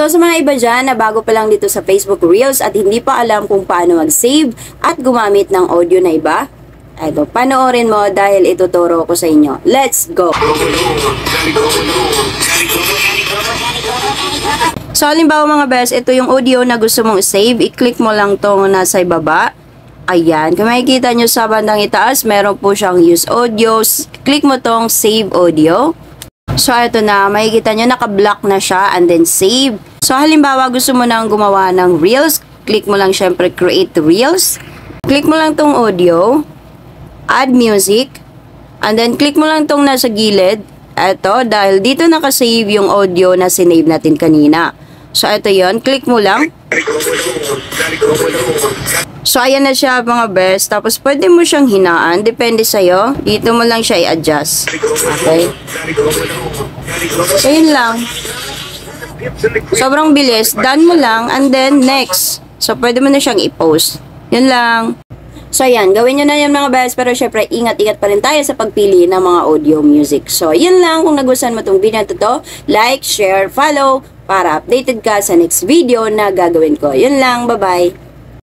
So sa mga iba dyan na bago pa lang dito sa Facebook Reels at hindi pa alam kung paano mag-save at gumamit ng audio na iba, ito, panoorin mo dahil ituturo ko sa inyo. Let's go! So halimbawa mga best, ito yung audio na gusto mong save. I-click mo lang tong nasa ibaba. Ayan, kung makikita nyo sa bandang itaas, meron po siyang use audios. Click mo tong save audio. So, ito na, makikita nyo, naka-block na siya, and then save. So, halimbawa, gusto mo nang gumawa ng Reels, click mo lang syempre, create Reels. Click mo lang tong audio, add music, and then click mo lang tong nasa gilid. Ito, dahil dito nakasave yung audio na sinave natin kanina. So, ito yon, click mo lang. So, ayan na siya mga best. Tapos, pwede mo siyang hinaan. Depende sa'yo. Dito mo lang siya i-adjust. Okay? So, yun lang. Sobrang bilis. Done mo lang. And then, next. So, pwede mo na siyang i-post. Yun lang. So, ayan. Gawin nyo na yan mga best. Pero, syempre, ingat-ingat pa rin tayo sa pagpili ng mga audio music. So, yun lang. Kung nagustuhan mo itong video na to, like, share, follow, para updated ka sa next video na gagawin ko. Yun lang. Bye-bye.